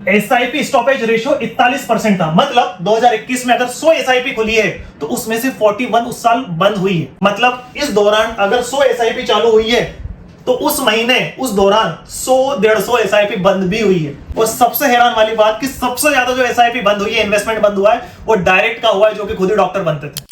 SIP stoppage ratio 41% था। मतलब 2021 में अगर 100 एसआईपी खुली है तो उसमें से 41 उस साल बंद हुई है। मतलब इस दौरान अगर 100 एसआईपी चालू हुई है तो उस महीने उस दौरान 100-150 एसआईपी बंद भी हुई है। और सबसे हैरान वाली बात कि सबसे ज्यादा जो एसआईपी बंद हुई है, इन्वेस्टमेंट बंद हुआ है, वो डायरेक्ट का हुआ है, जो कि खुद ही डॉक्टर बनते थे।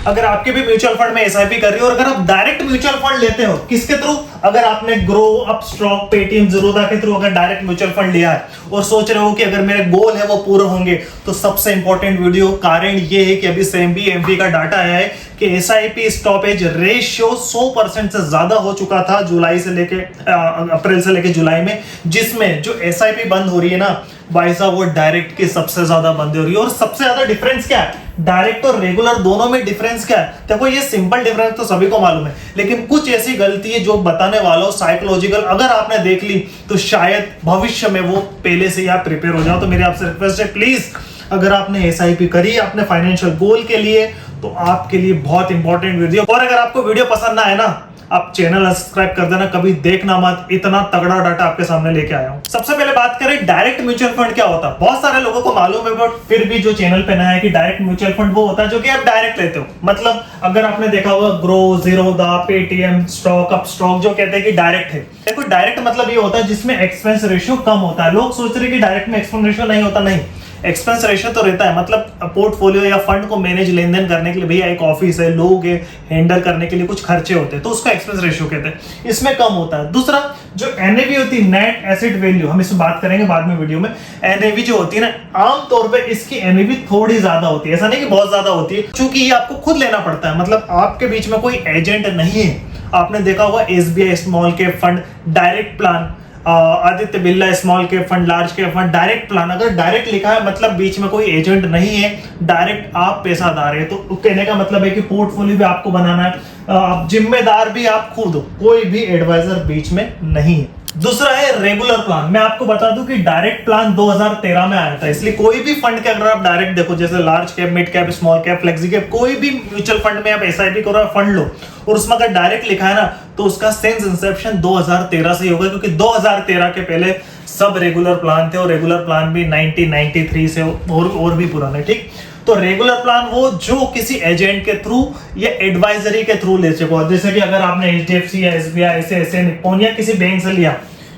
अगर आपके भी म्यूचुअल फंड में एसआईपी कर रही हो और अगर आप डायरेक्ट म्यूचुअल फंड लेते हो, किसके थ्रू? अगर आपने ग्रो, अपस्टॉक, पेटीएम, ज़ीरोधा के थ्रू अगर डायरेक्ट म्यूचुअल फंड लिया है और सोच रहे हो कि अगर मेरे गोल है वो पूरे होंगे, तो सबसे इंपॉर्टेंट वीडियो। कारण ये है कि अभी एमबी का डाटा आया है कि एसआईपी स्टॉपेज रेशियो 100% से ज्यादा हो चुका था जुलाई से लेके अप्रैल से लेके जुलाई में, जिसमें जो एसआईपी बंद हो रही है ना भाई साहब, वो डायरेक्ट की सबसे ज्यादा बंद हो रही है। और सबसे ज्यादा डिफरेंस क्या है? डायरेक्ट और रेगुलर दोनों में डिफरेंस क्या है? देखो, ये सिंपल डिफरेंस तो सभी को मालूम है, लेकिन कुछ ऐसी गलती है जो बताने वाला हूं साइकोलॉजिकल, अगर आपने देख ली तो शायद भविष्य में वो पहले से ही आप प्रिपेयर हो जाओ। तो मेरी आपसे रिक्वेस्ट है, प्लीज अगर आपने एसआईपी करी है अपने फाइनेंशियल गोल के लिए, तो आपके लिए बहुत इंपॉर्टेंट वीडियो। और अगर आपको वीडियो पसंद ना आए ना, आप चैनल सब्सक्राइब कर देना, कभी देखना मत, इतना तगड़ा डाटा आपके सामने लेके आया हूं। सबसे पहले बात करें डायरेक्ट म्यूचुअल फंड क्या होता है। बहुत सारे लोगों को मालूम है, बट फिर भी जो चैनल पे नया है कि डायरेक्ट म्यूचुअल फंड वो होता है जो कि आप डायरेक्ट लेते हो। मतलब अगर आपने देखा होगा grow, Zerodha, Paytm, stock, Upstox, जो कहते हैं कि डायरेक्ट है। देखो, डायरेक्ट मतलब ये होता है जिसमें एक्सपेंस रेशियो कम होता है। लोग सोच रहे हैं कि डायरेक्ट में एक्सपेंस रेशियो नहीं होता, नहीं, एक्सपेंस रेशियो तो रहता है। मतलब पोर्टफोलियो या फंड को मैनेज, लेन देन करने के लिए भैया एक ऑफिस है, लोग है, हैंडल करने के लिए कुछ खर्चे होते हैं, तो उसका एक्सपेंस रेशियो कहते हैं, इसमें कम होता है। दूसरा जो एनएवी होती है, नेट एसेट वैल्यू, हम इसमें बात करेंगे बाद में वीडियो में। एनएवी जो होती है ना, आमतौर पे इसकी एनएवी थोड़ी ज्यादा होती है, ऐसा नहीं कि बहुत ज्यादा होती है, क्योंकि ये आपको खुद लेना पड़ता है। मतलब आपके बीच में कोई एजेंट नहीं है। आपने देखा होगा SBI small cap fund, direct plan, Aditya Birla small cap fund, large cap fund, direct plan, अगर डायरेक्ट लिखा है मतलब बीच में कोई एजेंट नहीं है, डायरेक्ट आप पैसादार है। तो कहने का मतलब है कि पोर्टफोलियो भी आपको बनाना है, आप जिम्मेदार भी आप खुद हो, कोई भी एडवाइजर बीच में नहीं है। दूसरा है रेगुलर प्लान। मैं आपको बता दूं कि डायरेक्ट प्लान 2013 में आया था, इसलिए कोई भी फंड के अगर आप डायरेक्ट देखो, जैसे large cap, mid cap, small cap, flexi cap, कोई भी म्यूचुअल फंड में आप एसआईपी करो, फंड लो और उसमें अगर डायरेक्ट लिखा है ना, तो उसका सेंस इंसेप्शन 2013 से ही होगा, क्योंकि 2013 के पहले सब रेगुलर प्लान थे और रेगुलर प्लान भी 1993 से और भी पुराने। ठीक, तो रेगुलर प्लान वो जो किसी एजेंट के थ्रू या एडवाइजरी के थ्रू ले सको, जैसे कि अगर आपने एचडीएफसी या एसबीआई, ऐसे निप्पॉन या किसी बैंक से लिया,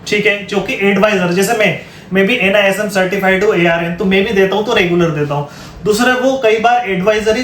ठीक है, जो कि एडवाइजर, जैसे मैं भी एनआईएसएम सर्टिफाइड हूं, एआरएन, तो मैं भी देता हूं, तो रेगुलर देता हूं। दूसरा, वो कई बार एडवाइजरी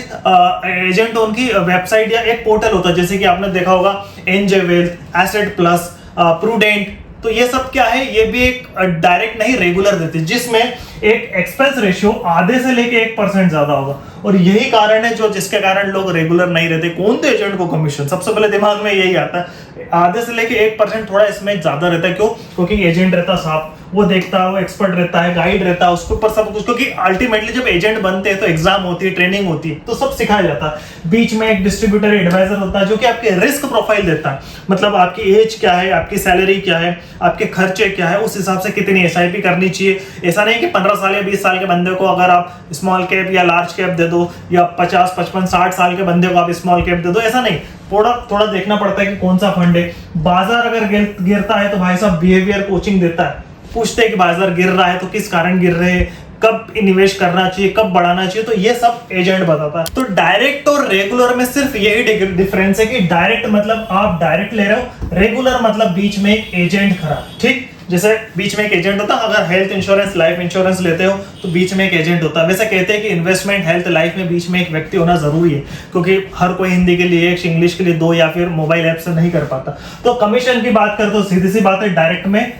एजेंट उनकी वेबसाइट या एक पोर्टल होता है, जैसे कि आपने देखा होगा NJ wealth, asset plus, prudent, तो ये सब क्या है, ये भी एक डायरेक्ट नहीं रेगुलर देते, जिसमें एक एक्सपेंस रेशियो आधे से लेके 1% ज्यादा होगा। और यही कारण है जो जिसके कारण लोग रेगुलर नहीं रहते। कौन तो एजेंट को कमीशन, सबसे पहले दिमाग में यही आता है, आधे से लेके 1% थोड़ा इसमें ज्यादा रहता है। क्यों? क्योंकि एजेंट रहता साफ, वो देखता है, वो एक्सपर्ट रहता है, गाइड रहता है, उसके ऊपर सब कुछ। क्योंकि अल्टीमेटली जब एजेंट बनते हैं तो एग्जाम होती है, ट्रेनिंग होती है, तो सब सिखाया जाता है। बीच में एक डिस्ट्रीब्यूटर, एडवाइजर होता है जो कि आपके रिस्क प्रोफाइल देता है, मतलब आपकी एज क्या है, आपकी सैलरी क्या है, आपके खर्चे क्या है, उस हिसाब से कितनी एसआईपी करनी चाहिए। ऐसा नहीं कि 15 साल या 20 साल के बंदे को अगर आप स्मॉल कैप या लार्ज कैप दे दो, या 50, 55, 60 साल के बंदे को आप स्मॉल कैप दे दो, ऐसा नहीं। थोड़ा देखना पड़ता है कि कौन सा फंड है। बाजार अगर गिरता है तो भाई साहब बिहेवियर कोचिंग देता है, पूछते हैं कि बाजार गिर रहा है तो किस कारण गिर रहे हैं, कब निवेश करना चाहिए, कब बढ़ाना चाहिए, तो ये सब एजेंट बताता है। तो डायरेक्ट और रेगुलर में सिर्फ यही डिफरेंस है कि डायरेक्ट मतलब आप डायरेक्ट ले रहे हो, रेगुलर मतलब बीच में एक एजेंट खड़ा। ठीक, जैसे बीच में एक एजेंट होता है, अगर हेल्थ इंश्योरेंस, लाइफ इंश्योरेंस लेते हो तो बीच में एक एजेंट होता है। वैसे कहते हैं कि इन्वेस्टमेंट, हेल्थ, लाइफ में बीच में एक व्यक्ति होना जरूरी है, क्योंकि हर कोई हिंदी के लिए एक, इंग्लिश के लिए दो, या फिर मोबाइल ऐप से नहीं कर पाता। तो कमीशन की बात करते हो, सीधी सी बात है, डायरेक्ट में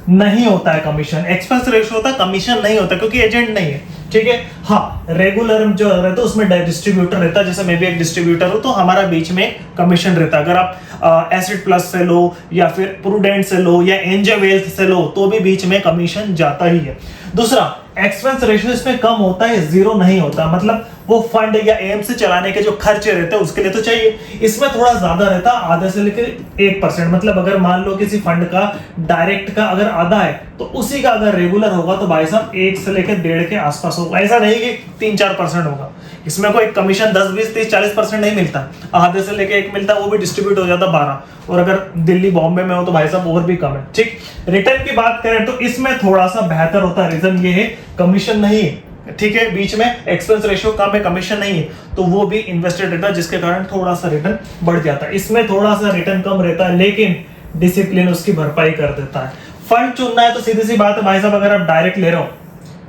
नहीं होता है कमीशन, एक्सपेंस रेशियो होता है, कमीशन नहीं होता, क्योंकि एजेंट नहीं है। ठीक है, हाँ, रेगुलर जो रहता है उसमें डिस्ट्रीब्यूटर रहता है, जैसे मैं भी एक डिस्ट्रीब्यूटर हूं, तो हमारा बीच में कमीशन रहता है। अगर आप एसेट प्लस से लो या फिर प्रूडेंट से लो या एंजे वेल्थ से लो, तो भी बीच में कमीशन जाता ही है। दूसरा, एक्सपेंस रेशियो इसमें कम होता है, जीरो नहीं होता। मतलब वो फंड या एम से चलाने के जो खर्चे रहते हैं उसके लिए तो चाहिए। इसमें थोड़ा ज्यादा रहता है, आधे से लेकर 1%। मतलब अगर मान लो किसी फंड का डायरेक्ट का अगर आधा है तो उसी का अगर रेगुलर होगा तो भाई साहब 1 से लेकर 1.5 के आसपास होगा। ऐसा नहीं कि 3-4% होगा। इसमें कोई कमीशन 10, 20, 30, 40% नहीं मिलता, आधे से लेके 1 मिलता है, वो भी डिस्ट्रीब्यूट हो जाता 12। और अगर दिल्ली बॉम्बे में हो तो भाई साहब और भी कम है। ठीक, रिटर्न की बात करें तो इसमें थोड़ा सा बेहतर होता है। रीजन ये है कमीशन नहीं है, ठीक है, बीच में एक्सपेंस रेशियो कम है, कमीशन नहीं है, तो वो भी इन्वेस्टेड रहता है, जिसके कारण थोड़ा सा रिटर्न बढ़ जाता है। इसमें थोड़ा सा रिटर्न कम रहता है लेकिन डिसिप्लिन उसकी भरपाई कर देता है। फंड चुनना है तो सीधी सी बात है भाई साहब, अगर आप डायरेक्ट ले रहे हो,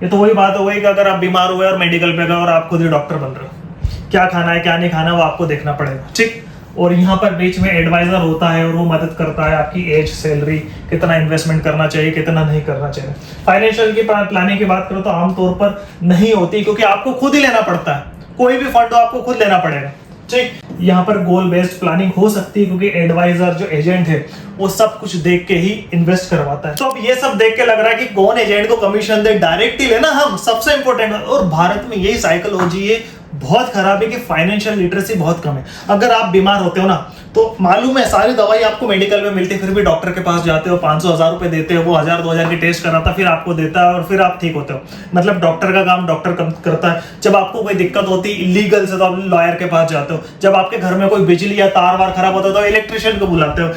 ये तो वही बात हो गई कि अगर आप बीमार हुए और मेडिकल पे गए और आप खुद ही डॉक्टर बन रहे हो, क्या खाना है क्या नहीं खाना वो आपको देखना पड़ेगा। ठीक, और यहाँ पर बीच में एडवाइजर होता है और वो मदद करता है आपकी एज, सैलरी, कितना इन्वेस्टमेंट करना चाहिए, कितना नहीं करना चाहिए। फाइनेंशियल की प्लानिंग की बात करो तो आमतौर पर नहीं होती, क्योंकि आपको खुद ही लेना पड़ता है। कोई भी फंड हो आपको खुद लेना पड़ेगा। ठीक, यहाँ पर गोल बेस्ड प्लानिंग हो सकती है क्योंकि एडवाइजर जो एजेंट है वो सब कुछ देख के ही इन्वेस्ट करवाता है। तो अब ये सब देख के लग रहा है कि कौन एजेंट को कमीशन दे, डायरेक्ट ही लेना हम सबसे इंपॉर्टेंट। और भारत में यही साइकोलॉजी है बहुत खराब है कि फाइनेंशियल लिटरेसी बहुत कम है। अगर आप बीमार होते हो ना तो मालूम है सारी दवाई आपको मेडिकल में मिलती है, फिर भी डॉक्टर के पास जाते हो, 500-1000 रुपए देते हो, वो 1000-2000 की टेस्ट कराता, फिर आपको देता है और फिर आप ठीक होते हो। मतलब डॉक्टर का काम डॉक्टर करता है। जब आपको कोई दिक्कत होती है इलीगल से तो आप लॉयर के पास जाते हो। जब आपके घर में कोई बिजली या तार वार खराब होता है तो इलेक्ट्रिशियन को बुलाते हो।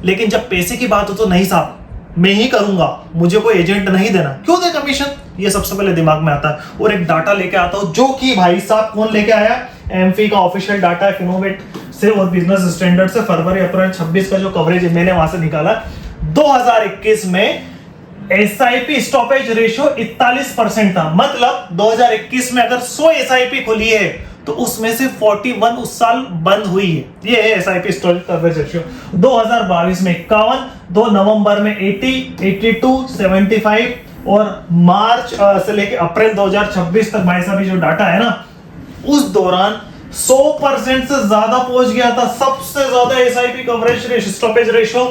लेकिन जब पैसे की बात हो तो नहीं साहब, मैं ही करूंगा, मुझे कोई एजेंट नहीं देना, क्यों दे कमीशन, ये सबसे पहले दिमाग में आता है। और एक डाटा लेके आता हूं जो कि भाई साहब कौन लेके आया, एमफी का ऑफिशियल डाटा है फिनोवेट से और बिजनेस स्टैंडर्ड से फरवरी अप्रैल 26 का जो कवरेज है मैंने वहां से निकाला। 2021 में एसआईपी स्टॉपेज रेशियो 41% था। मतलब 2021 में अगर 100 एसआईपी खुली है तो उसमें से 41 उस साल बंद हुई है। ये है एसआईपी स्टॉपेज कवरेज रेशियो। 2022 में 51, 2 नवंबर में 80, 82, 75 और मार्च से लेके अप्रैल 2026 तक भाई साहब जो डाटा है ना, उस दौरान 100% से ज्यादा पहुंच गया था। सबसे ज्यादा SIP coverage ratio, stoppage ratio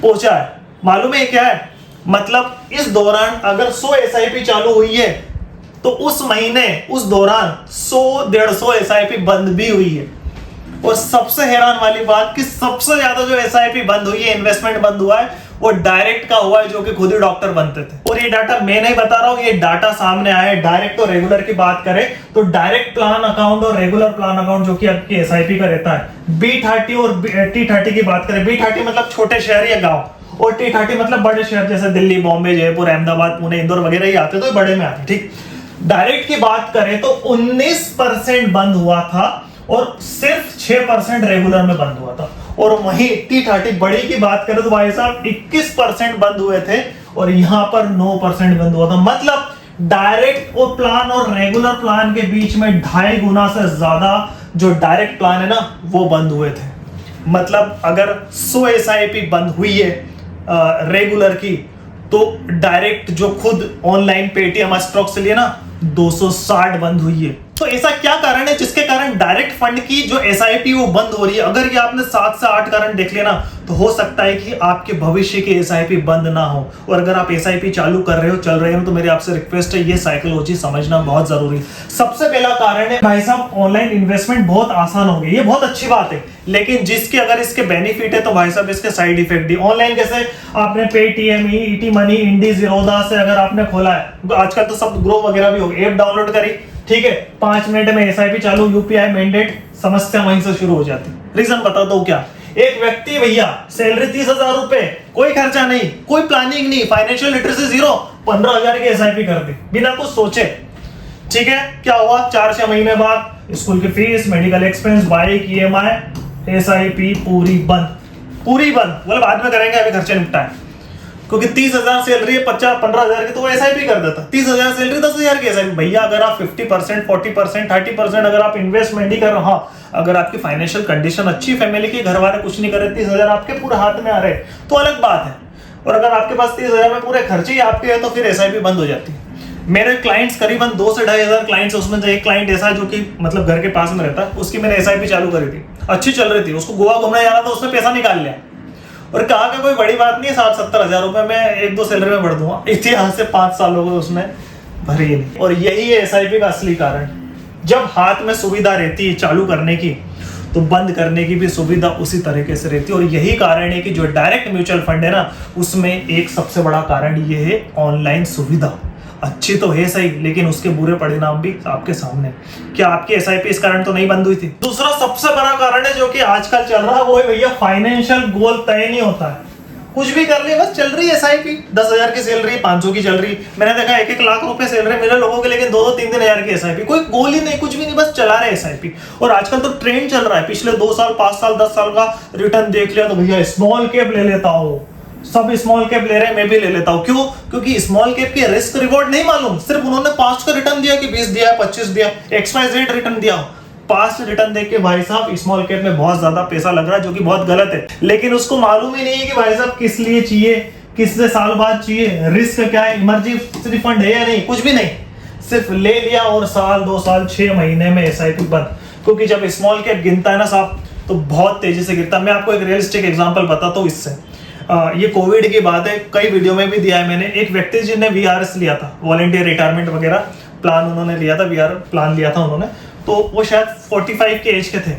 पहुंचा है। मालूम है क्या है? मतलब इस दौरान अगर 100 एसआईपी चालू हुई है तो उस महीने उस दौरान 100-150 एसआईपी बंद भी हुई है। और सबसे हैरान वाली बात कि सबसे ज्यादा जो एसआईपी बंद हुई है, इन्वेस्टमेंट बंद हुआ है, वो डायरेक्ट का हुआ है, जो कि खुद ही डॉक्टर बनते थे। और ये डाटा मैं नहीं बता रहा हूं, ये डाटा सामने आया है। डायरेक्ट और रेगुलर की बात करें तो डायरेक्ट प्लान अकाउंट और रेगुलर प्लान अकाउंट जो कि आपकी एसआईपी का रहता है, B30 और T30 की बात करें, B30 मतलब छोटे शहर या गांव, और T30 मतलब बड़े शहर जैसे दिल्ली, बॉम्बे, जयपुर, अहमदाबाद, पुणे, इंदौर वगैरह ही आते, तो बड़े में आते। ठीक, डायरेक्ट की बात करें तो 19% बंद हुआ था और सिर्फ 6% रेगुलर में बंद हुआ था। और वहीं T30 बड़ी की बात करें तो भाई साहब 21% बंद हुए थे और यहां पर 9% बंद हुआ था। मतलब डायरेक्ट और प्लान और रेगुलर प्लान के बीच में 2.5 गुना से ज्यादा जो डायरेक्ट प्लान है ना वो बंद हुए थे। मतलब अगर 100 एसआईपी बंद हुई है रेगुलर की, तो डायरेक्ट जो खुद ऑनलाइन पेटीएम स्टॉक से लिए ना 260 बंद हुई है। तो ऐसा क्या कारण है जिसके कारण डायरेक्ट फंड की जो एसआईपी वो बंद हो रही है? अगर ये आपने 7 से 8 कारण देख लेना तो हो सकता है कि आपके भविष्य की एसआईपी बंद ना हो। और अगर आप एसआईपी चालू कर रहे हो, चल रहे हो, तो मेरी आपसे रिक्वेस्ट है ये साइकोलॉजी समझना बहुत जरूरी है। सबसे पहला कारण है भाई साहब ऑनलाइन इन्वेस्टमेंट बहुत आसान हो गई। ये बहुत अच्छी बात है, लेकिन जिसके अगर इसके बेनिफिट है तो भाई साहब इसके साइड इफेक्ट भी। ऑनलाइन कैसे? आपने पेटीएम, ईटी मनी, इंडी, ज़ीरोधा से अगर आपने खोला है, आजकल तो सब ग्रो वगैरह भी हो गए, ऐप डाउनलोड करी, ठीक है, 5 मिनट में एसआईपी चालू, यूपीआई मैंडेट, समस्या वहीं से शुरू हो जाती। रीजन बता दो क्या? एक व्यक्ति भैया सैलरी 30,000 रुपए, कोई खर्चा नहीं, कोई प्लानिंग नहीं, फाइनेंशियल लिटरेसी 0, 15,000 की एसआईपी कर दी बिना कुछ सोचे। ठीक है, क्या हुआ? 4-6 महीने बाद स्कूल की fees, medical expense, bike, EMI, SIP पूरी बंद, पूरी बंद। बोले बाद में करेंगे, अभी खर्चे निपटाएं। क्योंकि 30,000 सैलरी है, 15,000 की, तो वो एसआईपी कर देता। 30,000 सैलरी, 10,000 की एसआईपी। भैया अगर आप 50%, 40%, 30% अगर आप इन्वेस्टमेंट ही कर रहे हो, हाँ अगर आपकी फाइनेंशियल कंडीशन अच्छी, फैमिली की, घर वाले कुछ नहीं कर रहे, 30,000 आपके पूरे हाथ में आ रहे तो अलग बात है। और अगर आपके पास 30,000 में पूरे खर्चे ही आपके हैं तो फिर एसआईपी बंद हो जाती है। मेरे क्लाइंट्स करीबन 2 से 2,500 क्लाइंट्स, उसमें से एक क्लाइंट ऐसा जो कि मतलब घर के पास में रहता है, उसकी मैंने एसआईपी चालू करी थी, अच्छी चल रही थी, उसको गोवा घूमने जाना था, उसने पैसा निकाल लिया और कहा कि कोई बड़ी बात नहीं है, 60-70 हजार रुपए मैं 1-2 सैलरी में भर दूंगा। इतिहास से 5 साल हो गए उसने भरी नहीं। और यही है एसआईपी का असली कारण। जब हाथ में सुविधा रहती है चालू करने की, तो बंद करने की भी सुविधा उसी तरीके से रहती है। और यही कारण है कि जो डायरेक्ट म्यूचुअल फंड है ना, उसमें एक सबसे बड़ा कारण ये है ऑनलाइन सुविधा। अच्छी तो है सही, लेकिन उसके बुरे परिणाम भी आपके सामने। क्या आपकी एसआईपी इस कारण तो नहीं बंद हुई थी? दूसरा सबसे बड़ा कारण है जो कि आजकल चल रहा है, वो है भैया फाइनेंशियल गोल तय नहीं होता है। कुछ भी कर लिए, बस चल रही है एसआईपी, 10,000 की सैलरी, 500 की चल रही। मैंने देखा 1-1 लाख रुपए सैलरी मिले लोगों के, लेकिन 2-2, 3-3 हजार की एसआईपी। कोई गोल ही नहीं, कुछ भी नहीं, बस चला रहे एसआईपी। और आजकल तो ट्रेंड चल रहा है, पिछले 2 साल, 5 साल, 10 साल का रिटर्न देख लिया तो भैया स्मॉल कैप ले लेता हूँ। सब स्मॉल कैप ले रहे हैं, मैं भी ले लेता हूँ। क्यों? क्योंकि स्मॉल कैप की रिस्क रिवॉर्ड नहीं मालूम, सिर्फ उन्होंने पास्ट का रिटर्न दिया कि 20 दिया, 25 दिया, XYZ रिटर्न दिया। पास्ट रिटर्न देख के भाई साहब स्मॉल कैप में बहुत ज्यादा पैसा लग रहा है, जो कि बहुत गलत है। लेकिन उसको मालूम ही नहीं है कि भाई साहब किस लिए चाहिए, किससे साल बाद चाहिए, रिस्क क्या है, इमरजेंसी फंड है या नहीं, कुछ भी नहीं। सिर्फ ले लिया और साल, 2 साल, 6 महीने में एसआईपी बंद। क्योंकि जब स्मॉल कैप गिनता है ना साहब, तो बहुत तेजी से गिरता है। मैं आपको एक रियलिस्टिक एग्जांपल बताता हूँ इससे। ये कोविड की बात है, कई वीडियो में भी दिया है मैंने। एक व्यक्ति जिन्होंने वीआरएस लिया था, वॉलंटियर रिटायरमेंट वगैरह प्लान उन्होंने लिया था, वीआर प्लान लिया था उन्होंने, तो वो शायद 45 के एज के थे,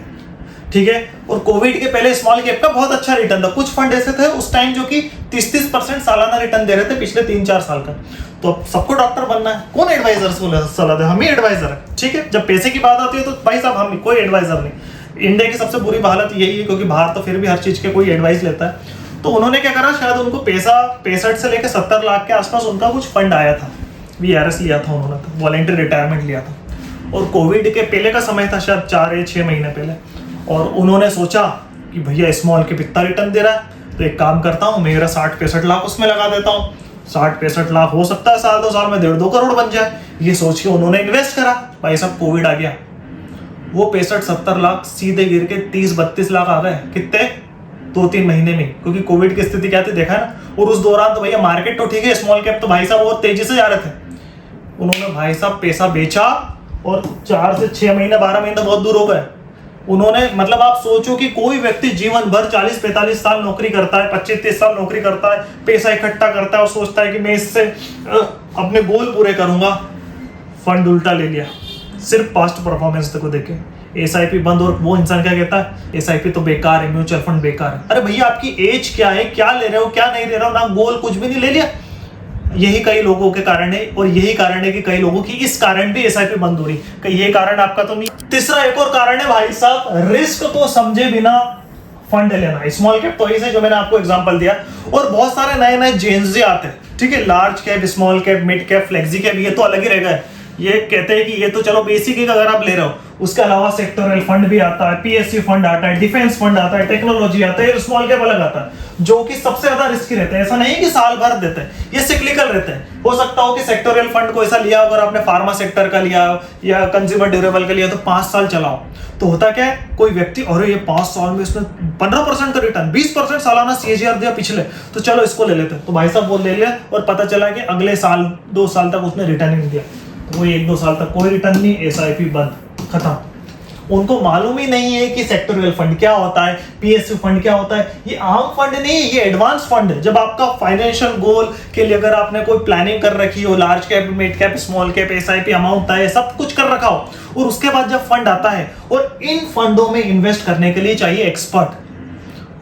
ठीक है। और कोविड के पहले स्मॉल कैप का बहुत अच्छा रिटर्न था। कुछ फंड ऐसे थे उस टाइम जो कि 30-30% सालाना रिटर्न दे रहे थे पिछले 3-4 साल का। तो अब सबको डॉक्टर बनना है, कौन एडवाइजर को सलाह दे? हम ही एडवाइजर है, ठीक है। जब पैसे की बात आती है तो भाई साहब हम कोई एडवाइजर नहीं। इंडिया की सबसे बुरी हालत यही है, क्योंकि बाहर तो फिर भी हर चीज के कोई एडवाइस लेता है। तो उन्होंने क्या करा, शायद उनको पैसा 65 से लेकर 70 लाख के आसपास उनका कुछ फंड आया था, वीआरएस लिया था उन्होंने, तो वॉलंटियर रिटायरमेंट लिया था। और कोविड के पहले का समय था, शायद 4 या 6 महीने पहले। और उन्होंने सोचा कि भैया स्मॉल कैप इतना रिटर्न दे रहा है, तो एक काम करता हूँ, मेरा 60-65 लाख उसमें लगा देता हूँ। 60-65 लाख हो सकता है साल 2 साल में 1.5-2 करोड़ बन जाए। ये सोच के उन्होंने इन्वेस्ट करा। भाई साहब कोविड आ गया, वो 65-70 लाख सीधे गिर के 30-32 लाख आ गए। कितने? 2-3 महीने में। क्योंकि कोविड की स्थिति क्या थी देखा है ना। और उस दौरान तो भैया मार्केट तो ठीक है, स्मॉल कैप तो भाई साहब बहुत तेजी से जा रहे थे। उन्होंने भाई साहब पैसा बेचा और 4 से 6 महीने, 12 महीने बहुत दूर हो गए। उन्होंने, मतलब आप सोचो कि कोई व्यक्ति जीवन भर 40-45 साल नौकरी करता है, 25-30 साल नौकरी करता है, पैसा इकट्ठा करता है और सोचता है कि मैं इससे अपने गोल पूरे करूंगा। फंड उल्टा ले लिया, सिर्फ पास्ट परफॉर्मेंस को देखे। एसआईपी बंद, और वो इंसान क्या कहता है, एसआईपी तो बेकार है, म्यूचुअल फंड बेकार है। अरे भैया आपकी एज क्या है, क्या ले रहे हो, क्या नहीं ले रहे हो, ना गोल, कुछ भी नहीं ले लिया। यही कई लोगों के कारण है, और यही कारण है कि कई लोगों की इस कारण भी एसआईपी बंद हो रही। कहीं ये कारण आपका तो नहीं। तीसरा एक और कारण है भाई साहब, रिस्क को समझे बिना फंड लेना। स्मॉल कैप तो ऐसे जो मैंने आपको एग्जांपल दिया, और बहुत सारे नए नए जेन्स आते हैं, ठीक है। Large cap, small cap, mid cap, flexi cap, ये तो अलग ही रहेगा। ये कहते हैं कि ये तो चलो बेसिक है अगर आप ले रहे हो, उसके अलावा सेक्टोरल फंड भी आता है, पीएसयू फंड आता है, डिफेंस फंड आता है, टेक्नोलॉजी आता है, स्मॉल कैप अलग आता है, जो कि सबसे ज्यादा रिस्की रहते हैं। ऐसा नहीं कि साल भर देते हैं, ये सिक्लिकल रहते हैं। हो सकता हो कि सेक्टोरल फंड को ऐसा लिया, अगर आपने फार्मा सेक्टर का लिया या कंज्यूमर ड्यूरेबल का लिया, तो 5 साल चलाओ। तो होता क्या है, कोई व्यक्ति, अरे ये 5 साल में इसने 15% का रिटर्न, 20% सालाना सीएजीआर दिया पिछले, तो चलो इसको ले लेते हैं। तो भाई साहब वो ले लिया, और पता चला कि अगले साल 2 साल तक उसने रिटर्न नहीं दिया। वो 1-2 साल तक कोई रिटर्न नहीं, एसआईपी बंद, खत्म। उनको मालूम ही नहीं है कि सेक्टोरियल फंड क्या होता है, पीएसयू फंड क्या होता है। ये आम फंड नहीं है, ये एडवांस फंड है। जब आपका फाइनेंशियल गोल के लिए अगर आपने कोई प्लानिंग कर रखी हो, large cap, mid cap, small cap, SIP amount है, सब कुछ कर रखा हो, और उसके बाद जब फंड आता है, और इन फंडों में इन्वेस्ट करने के लिए चाहिए एक्सपर्ट,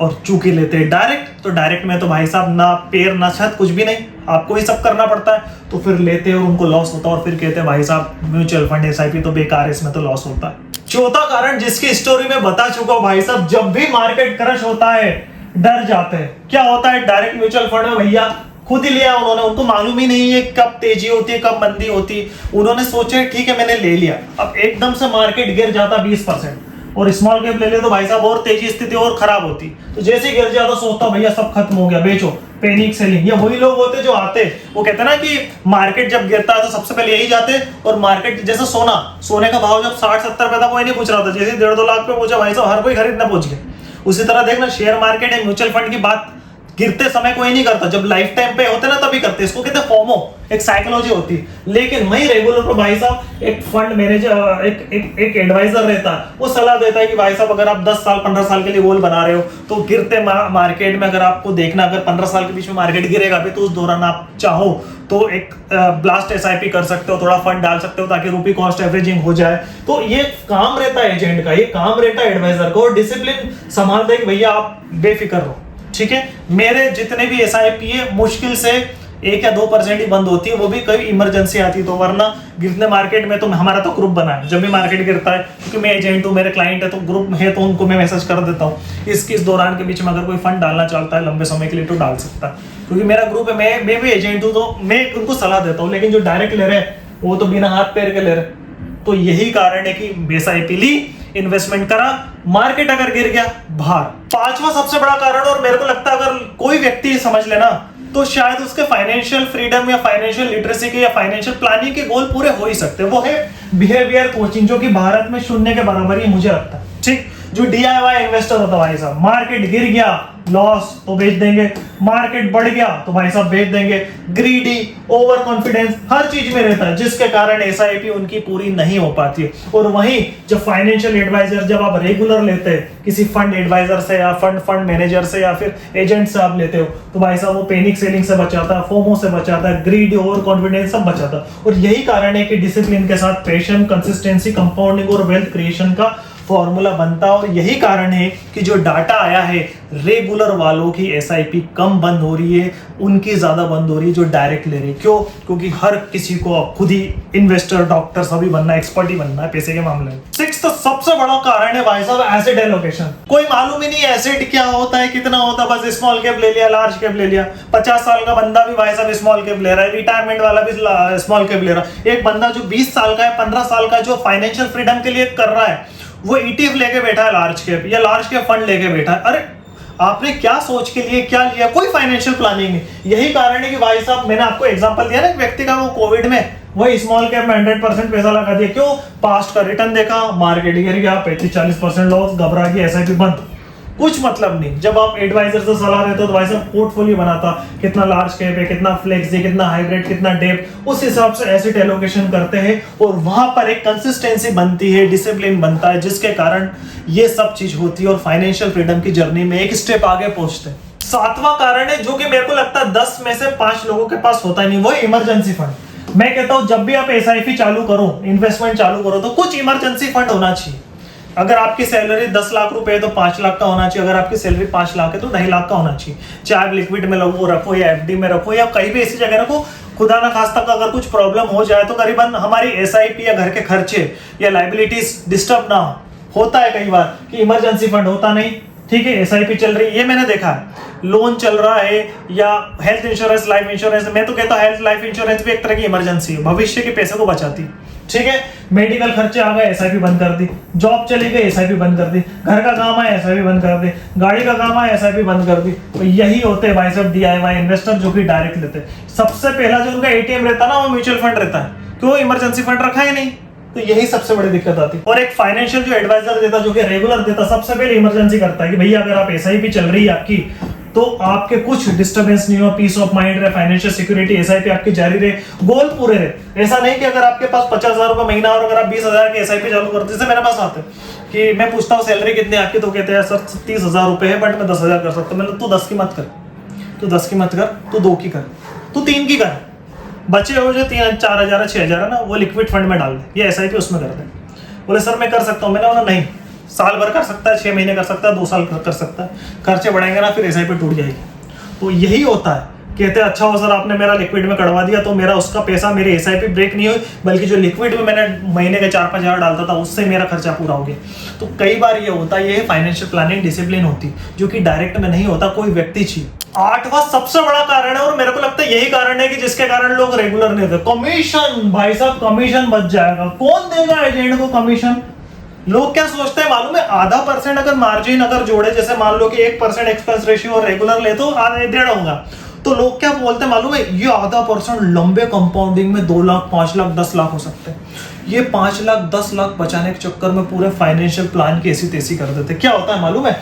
और चूंकि लेते हैं डायरेक्ट, तो डायरेक्ट में तो भाई साहब ना पैर ना छत, कुछ भी नहीं, आपको ही सब करना पड़ता है। तो फिर लेते हैं और उनको लॉस होता है, और फिर कहते हैं भाई साहब म्यूचुअल फंड, एसआईपी तो बेकार है, इसमें तो लॉस होता है। चौथा कारण जिसकी स्टोरी में बता चुका हूं भाई साहब, जब भी मार्केट क्रश होता है डर जाते हैं। क्या होता है, डायरेक्ट म्यूचुअल फंड में भैया खुद ही लिया उन्होंने, उनको मालूम ही नहीं है कब तेजी होती है, कब मंदी होती है। उन्होंने सोचा ठीक है मैंने ले लिया, अब एकदम से मार्केट गिर जाता 20%, और स्मॉल कैप ले ले तो भाई साहब और तेजी, स्थिति और खराब होती। तो जैसे गिर जाता सोचता भैया सब खत्म हो गया, बेचो, पैनिक सेलिंग। ये वही लोग होते जो आते, वो कहते हैं ना कि मार्केट जब गिरता है तो सबसे पहले यही जाते। और मार्केट जैसे सोने का भाव जब 60-70 पे था, कोई नहीं पूछ रहा था, जैसे 1.5-2 लाख पे पहुंचा भाई साहब हर कोई खरीदना पहुंच गया। उसी तरह देखना शेयर मार्केट है, म्यूचुअल फंड की बात गिरते समय कोई नहीं करता, जब लाइफ टाइम पे होते ना तभी करते, इसको कहते हैं फोमो, एक साइकोलॉजी होती है। लेकिन वही रेगुलर पर भाई साहब एक फंड मैनेजर, एक एडवाइजर रहता है, वो सलाह देता है कि भाई साहब अगर आप 10 साल 15 साल के लिए गोल बना रहे हो तो गिरते मार्केट में अगर आपको देखना, अगर 15 साल के बीच में मार्केट गिरेगा भी तो उस दौरान आप चाहो तो एक ब्लास्ट एसआईपी कर सकते हो, थोड़ा फंड डाल सकते हो ताकि रुपी कॉस्ट एवरेजिंग हो जाए। तो ये काम रहता है एजेंट का, ये काम रहता है एडवाइजर को, और डिसिप्लिन संभालते हैं कि भैया आप बेफिक्र रहो, ठीक है। मेरे जितने भी एसआईपी है मुश्किल से 1 या 2% ही बंद होती है, वो भी कभी इमरजेंसी आती है तो, वरना गिरने मार्केट में तो हमारा तो ग्रुप बना है, जब भी मार्केट गिरता है क्योंकि मैं एजेंट हूँ, मेरे क्लाइंट है तो ग्रुप है तो उनको मैं मैसेज कर देता हूँ इस दौरान के बीच में अगर कोई फंड डालना चाहता है लंबे समय के लिए तो डाल सकता है, क्योंकि मेरा ग्रुप है, मैं भी एजेंट हूँ तो मैं उनको सलाह देता हूँ। लेकिन जो डायरेक्ट ले रहे वो तो बिना हाथ पैर के ले रहे, तो यही कारण है कि एसआईपी ली, इन्वेस्टमेंट करा, मार्केट अगर गिर गया बाहर। पांचवा सबसे बड़ा कारण, और मेरे को लगता है अगर कोई व्यक्ति समझ लेना तो शायद उसके फाइनेंशियल फ्रीडम या फाइनेंशियल लिटरेसी के या फाइनेंशियल प्लानिंग के गोल पूरे हो ही सकते हैं, वो है बिहेवियर कोचिंग, जो कि भारत में शून्य के बराबर ही मुझे लगता है, ठीक। जो डीआईवाई इन्वेस्टर होता है भाई साहब, मार्केट गिर गया लॉस तो बेच देंगे, मार्केट बढ़ गया तो भाई साहब बेच देंगे, ग्रीडी, ओवर कॉन्फिडेंस हर चीज में रहता है, जिसके कारण एसआईपी उनकी पूरी नहीं हो पाती है। और वहीं जब फाइनेंशियल एडवाइजर, जब आप रेगुलर लेते हैं किसी फंड एडवाइजर से या फंड मैनेजर से या फिर एजेंट से आप लेते हो तो भाई साहब वो पैनिक सेलिंग से बचाता है, फोमो से बचाता है, ग्रीड, ओवर कॉन्फिडेंस सब बचाता है। और यही कारण है कि डिसिप्लिन के साथ पेशेंस, कंसिस्टेंसी, कंपाउंडिंग और वेल्थ क्रिएशन का फॉर्मूला बनता है। और यही कारण है कि जो डाटा आया है रेगुलर वालों की एसआईपी कम बंद हो रही है, उनकी ज्यादा बंद हो रही है जो डायरेक्ट ले रही है। क्यों? क्योंकि हर किसी को खुद ही इन्वेस्टर, डॉक्टर सभी बनना है, एक्सपर्ट ही बनना है पैसे के मामले में। सिक्स्थ सबसे बड़ा कारण है भाई साहब एसेट एलोकेशन। कोई मालूम ही नहीं एसेट क्या होता है, कितना होता है, बस स्मॉल कैप ले लिया, लार्ज कैप ले लिया। 50 साल का बंदा भी भाई साहब स्मॉल कैप ले रहा है, रिटायरमेंट वाला भी स्मॉल कैप ले रहा है। एक बंदा जो 20 साल का है, 15 साल का, जो फाइनेंशियल फ्रीडम के लिए कर रहा है, वो ईटीएफ लेके बैठा है लार्ज कैप, या लार्ज कैप फंड लेके बैठा है। अरे आपने क्या सोच के लिए क्या लिया? कोई फाइनेंशियल प्लानिंग नहीं। यही कारण है कि भाई साहब मैंने आपको एग्जांपल दिया ना एक व्यक्ति का, वो कोविड में वही स्मॉल कैप में 100% पैसा लगा दिया। क्यों? पास्ट का रिटर्न देखा, मार्केट गिर गया, 35-40% लॉस, घबरा गया, एसआईपी बंद। कुछ मतलब नहीं। जब आप एडवाइजर से सलाह लेते हो तो भाई साहब पोर्टफोलियो बनाता, कितना लार्ज कैप है, कितना फ्लेक्स है, कितना हाइब्रिड, कितना डेप, उस हिसाब से एसेट एलोकेशन करते हैं और वहां पर एक कंसिस्टेंसी बनती है, डिसिप्लिन बनता है, जिसके कारण ये सब चीज होती है और फाइनेंशियल फ्रीडम की जर्नी में एक स्टेप आगे पहुंचते हैं। सातवां कारण है जो कि मेरे को लगता है 10 में से 5 लोगों के पास होता ही नहीं, वो इमरजेंसी फंड। मैं कहता हूं जब भी आप एसआईपी चालू करो, इन्वेस्टमेंट चालू करो, तो कुछ इमरजेंसी फंड होना चाहिए। अगर आपकी सैलरी 10 लाख रुपए है तो 5 लाख का होना चाहिए। अगर आपकी सैलरी 5 लाख है तो 2.5 लाख का होना चाहिए। चाहे आप लिक्विड में रखो या एफडी में रखो या कहीं भी ऐसी जगह रखो, खुदा ना खास्ता का अगर कुछ प्रॉब्लम हो जाए तो करीबन हमारी एसआईपी या घर के खर्चे या लाइबिलिटीज डिस्टर्ब ना हो। होता है कई बार कि इमरजेंसी फंड होता नहीं, ठीक है, एसआईपी चल रही है, ये मैंने देखा है। लोन चल रहा है या हेल्थ इंश्योरेंस, लाइफ इंश्योरेंस, मैं तो कहता हूं हेल्थ लाइफ इंश्योरेंस भी एक तरह की इमरजेंसी है, भविष्य के पैसे को बचाती है, ठीक है। मेडिकल खर्चे आ गए, एसआईपी बंद कर दी, जॉब चली गई, एसआईपी बंद कर दी, घर का काम है, एसआईपी बंद कर दी, गाड़ी का काम है, एसआईपी बंद कर दी। तो यही होते हैं भाई साहब डीआईवाई इन्वेस्टर जो कि डायरेक्ट लेते हैं। सबसे पहला जो उनका एटीएम रहता है ना, वो म्यूचुअल फंड रहता है, क्यों? इमरजेंसी फंड रखा ही नहीं, तो यही सबसे बड़ी दिक्कत आती है। और एक फाइनेंशियल जो एडवाइजर देता, जो कि रेगुलर देता, सबसे पहले इमरजेंसी करता है कि भैया अगर आप एसआईपी चल रही है आपकी तो आपके कुछ डिस्टर्बेंस नहीं हो, पीस ऑफ माइंड रहे, फाइनेंशियल सिक्योरिटी, एसआईपी आपकी जारी रहे, गोल पूरे रहे। ऐसा नहीं कि अगर आपके पास 50,000 रुपए महीना और अगर आप 20,000 की एसआईपी चालू करते, जैसे मेरे पास आते कि मैं पूछता हूँ सैलरी कितनी है आपकी, तो कहते हैं सर 30,000 रुपए है, बट मैं 10,000 कर सकता हूँ। मैंने तू 10 की मत कर, तू 10 की मत कर, तू 2 की कर, तू 3 की कर, बचे हो जो 3,000-4,000 6,000 है ना, वो लिक्विड फंड में डाल दे, ये एसआईपी उसमें कर दे। बोले सर मैं कर सकता हूँ। मैंने बोला नहीं, साल भर कर सकता है, 6 महीने कर सकता है, 2 साल कर सकता है, खर्चे बढ़ाएंगे ना फिर एसआईपी टूट जाएगी। तो यही होता है, कहते हैं अच्छा हो सर आपने मेरा लिक्विड में कटवा दिया तो मेरा उसका पैसा, मेरी एसआईपी ब्रेक नहीं हुई, बल्कि जो लिक्विड में मैंने महीने के 4-5 हज़ार डालता था उससे मेरा खर्चा पूरा हो गया। तो कई बार ये होता है, ये फाइनेंशियल प्लानिंग डिसिप्लिन होती जो कि डायरेक्ट में नहीं होता, कोई व्यक्ति चाहिए। 8वां सबसे बड़ा कारण है और मेरे को लगता है यही कारण है कि जिसके कारण लोग रेगुलर नहीं देते, कमीशन। भाई साहब कमीशन बच जाएगा, कौन देगा एजेंट को कमीशन? लोग क्या सोचते हैं मालूम है, ½ अगर मार्जिन अगर जोड़े, जैसे मान लो कि 1% एक्सपेंस रेशियो और रेगुलर ले तो 1.5 होगा, तो लोग क्या बोलते हैं मालूम है, ये ½ लंबे कंपाउंडिंग में 2 लाख, 5 लाख, 10 लाख हो सकते हैं। ये 5 लाख 10 लाख बचाने के चक्कर में पूरे फाइनेंशियल प्लान की ऐसी तैसी कर देते। क्या होता है मालूम है,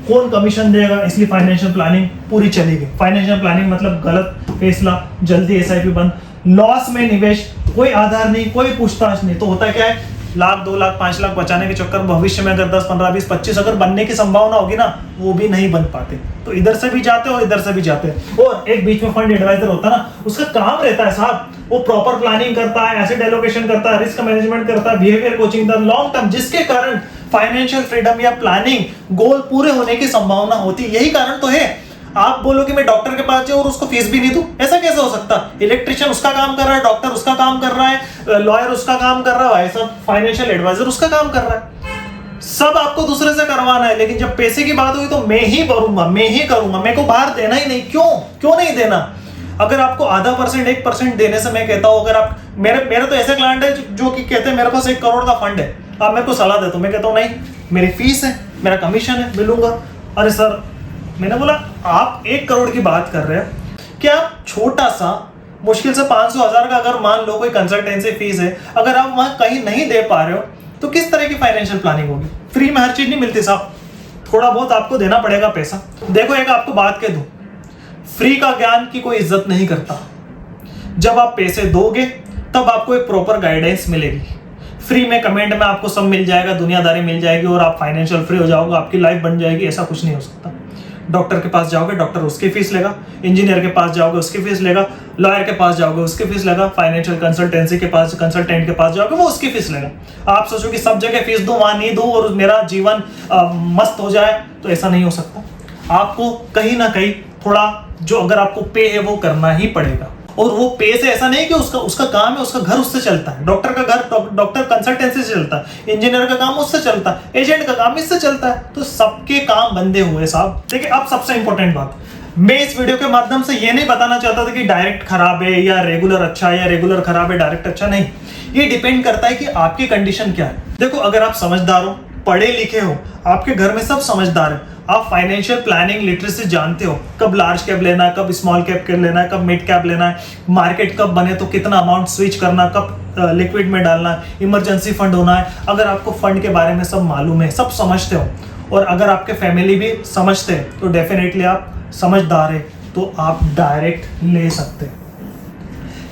कौन कमीशन देगा, इसलिए फाइनेंशियल प्लानिंग पूरी चली गई। फाइनेंशियल प्लानिंग मतलब गलत फैसला, जल्दी एसआईपी बंद, लॉस में निवेश, कोई आधार नहीं, कोई पूछताछ नहीं। तो होता क्या है, लाख 2 लाख 5 लाख बचाने के चक्कर में भविष्य में अगर 10 15 20 25 अगर बनने की संभावना होगी ना, वो भी नहीं बन पाते। तो इधर से भी जाते और इधर से भी जाते। और एक बीच में फंड एडवाइजर होता है ना, उसका काम रहता है साहब, वो प्रॉपर प्लानिंग करता है, एसेट एलोकेशन करता है, रिस्क मैनेजमेंट करता है, बिहेवियर कोचिंग करता है, लॉन्ग टर्म, जिसके कारण फाइनेंशियल फ्रीडम या प्लानिंग गोल पूरे होने की संभावना होती है। यही कारण तो है। आप बोलो कि मैं डॉक्टर के पास जाऊं और उसको फीस भी नहीं दूं, ऐसा कैसे हो सकता? इलेक्ट्रिशियन उसका काम कर रहा है, डॉक्टर उसका काम कर रहा है, लॉयर उसका काम कर रहा है, सब फाइनेंशियल एडवाइजर उसका काम कर रहा है। सब आपको दूसरे से करवाना है, लेकिन जब पैसे की बात हुई तो मैं ही भरूंगा, मैं ही करूंगा, मेरे को बाहर देना ही नहीं। क्यों नहीं देना? अगर आपको आधा % 1% देने से मैं कहता हूं, अगर आप मेरे तो ऐसे क्लाइंट है जो कि कहते हैं मेरे पास 1 करोड़ का फंड है, आप मेरे को सलाह देते हो, मैं कहता हूं नहीं, मेरी फीस है, मेरा कमीशन है, मिलूंगा। अरे सर, मैंने बोला आप 1 करोड़ की बात कर रहे हैं, क्या आप छोटा सा मुश्किल से 500,000 का अगर मान लो कोई कंसल्टेंसी फीस है, अगर आप वहां कहीं नहीं दे पा रहे हो तो किस तरह की फाइनेंशियल प्लानिंग होगी? फ्री में हर चीज नहीं मिलती साहब, थोड़ा बहुत आपको देना पड़ेगा पैसा। देखो एक आपको बात कह दूं, फ्री का ज्ञान की कोई इज्जत नहीं करता। जब आप पैसे दोगे तब आपको एक प्रॉपर गाइडेंस मिलेगी। फ्री में कमेंट में आपको सब मिल जाएगा, दुनियादारी मिल जाएगी और आप फाइनेंशियल फ्री हो जाओगे, आपकी लाइफ बन जाएगी, ऐसा कुछ नहीं हो सकता। डॉक्टर के पास जाओगे, डॉक्टर उसकी फीस लेगा, इंजीनियर के पास जाओगे उसकी फीस लेगा, लॉयर के पास जाओगे उसकी फीस लेगा, फाइनेंशियल कंसल्टेंसी के पास, कंसल्टेंट के पास जाओगे वो उसकी फीस लेगा। आप सोचो कि सब जगह फीस दूं, वहां नहीं दूं और मेरा जीवन मस्त हो जाए, तो ऐसा नहीं हो सकता। आपको कहीं ना कहीं थोड़ा जो अगर आपको पे है वो करना ही पड़ेगा। और वो पे से ऐसा नहीं कि उसका काम है, उसका घर उससे चलता है। डॉक्टर का घर डॉक्टर कंसल्टेंसी से चलता है, इंजीनियर का काम उससे चलता है, एजेंट का काम इससे चलता है। तो सबके काम बंधे हुए साहब। देखिए अब सबसे इंपॉर्टेंट बात, मैं इस वीडियो के माध्यम से ये नहीं बताना चाहता था कि डायरेक्ट खराब है या रेगुलर अच्छा है, या रेगुलर खराब है डायरेक्ट अच्छा, नहीं। ये डिपेंड करता है कि आपकी कंडीशन क्या है। देखो अगर आप समझदार हो, पढ़े लिखे हो, आपके घर में सब समझदार है, आप फाइनेंशियल प्लानिंग लिटरेसी जानते हो, कब लार्ज कैप लेना है, कब स्मॉल कैप लेना है, कब मिड कैप लेना है, मार्केट कब बने तो कितना अमाउंट स्विच करना, कब लिक्विड में डालना है, इमरजेंसी फंड होना है। अगर आपको फंड के बारे में सब मालूम है, सब समझते हो, और अगर आपके फैमिली भी समझते हैं, तो डेफिनेटली आप समझदार है, तो आप डायरेक्ट ले सकते हैं।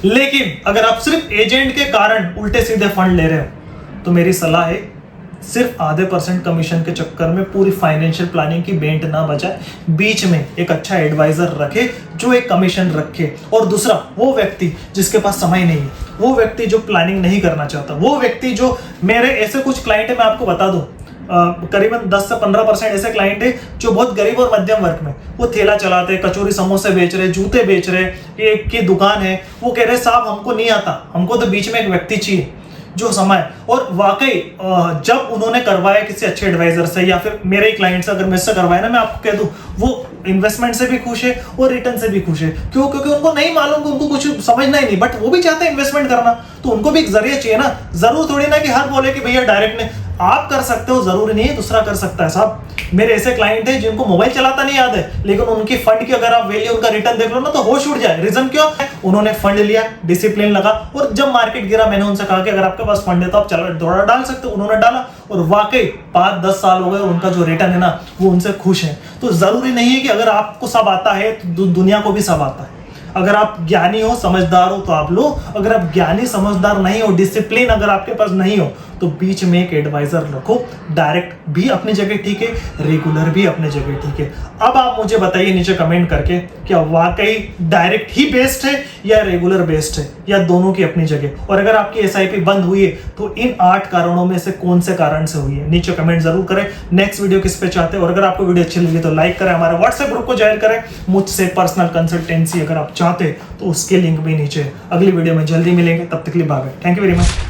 लेकिन अगर आप सिर्फ एजेंट के कारण उल्टे सीधे फंड ले रहे हो, तो मेरी सलाह है सिर्फ आधे % कमीशन के चक्कर में पूरी फाइनेंशियल प्लानिंग की बेंट ना बजाए, बीच में एक अच्छा एडवाइजर रखे जो एक कमीशन रखे। और दूसरा, वो व्यक्ति जिसके पास समय नहीं है, वो व्यक्ति जो प्लानिंग नहीं करना चाहता, वो व्यक्ति जो, मेरे ऐसे कुछ क्लाइंट है, मैं आपको बता दूं, करीबन 10 से 15% ऐसे क्लाइंट है जो बहुत गरीब और मध्यम वर्ग में, वो ठेला चलाते, कचौरी समोसे बेच रहे, जूते बेच रहे, एक की दुकान है, वो कह रहे साहब हमको नहीं आता, हमको तो बीच में एक व्यक्ति चाहिए जो समय। और वाकई जब उन्होंने करवाया किसी अच्छे एडवाइजर से, या फिर मेरे ही क्लाइंट से अगर मुझसे करवाया ना, मैं आपको कह दूं वो इन्वेस्टमेंट से भी खुश है और रिटर्न से भी खुश है। क्यों? क्योंकि उनको नहीं मालूम, उनको कुछ समझना ही नहीं, बट वो भी चाहते हैं इन्वेस्टमेंट करना, तो उनको भी एक जरिया चाहिए ना। जरूर थोड़ी ना कि हर बोले कि भैया डायरेक्ट ने आप कर सकते हो, जरूरी नहीं है दूसरा कर सकता है साहब। मेरे ऐसे क्लाइंट है जिनको मोबाइल चलाता नहीं याद है, लेकिन उनकी फंड की अगर आप वैल्यू, उनका रिटर्न देख लो ना, तो होश उड़ जाए। रीजन क्यों? उन्होंने फंड लिया, डिसिप्लिन लगा, और जब मार्केट गिरा मैंने उनसे कहा कि अगर आपके पास फंड है तो आप चलो थोड़ा डाल सकते हो। उन्होंने डाला और वाकई 5-10 साल हो गए, उनका जो रिटर्न है ना, वो उनसे खुश है। तो जरूरी नहीं है कि अगर आपको सब आता है तो दुनिया को भी सब आता है। अगर आप ज्ञानी हो, समझदार हो तो आप लो, अगर आप ज्ञानी समझदार नहीं हो, डिसिप्लिन अगर आपके पास नहीं हो, तो बीच में एक एडवाइजर रखो। डायरेक्ट भी अपनी जगह ठीक है, रेगुलर भी अपनी जगह ठीक है। अब आप मुझे बताइए नीचे कमेंट करके, क्या वाकई डायरेक्ट ही बेस्ट है या रेगुलर बेस्ट है, या दोनों की अपनी जगह। और अगर आपकी एसआईपी बंद हुई है तो इन 8 कारणों में से कौन से कारण से हुई है, नीचे कमेंट जरूर करें। नेक्स्ट वीडियो किस पे चाहते हैं, और अगर आपको वीडियो अच्छी लगी तो लाइक करें, हमारे व्हाट्सएप ग्रुप को ज्वाइन करें। मुझसे पर्सनल कंसल्टेंसी अगर आप चाहते तो उसके लिंक भी नीचे। अगली वीडियो में जल्दी मिलेंगे, तब तक के लिए bye bye. Thank you very much.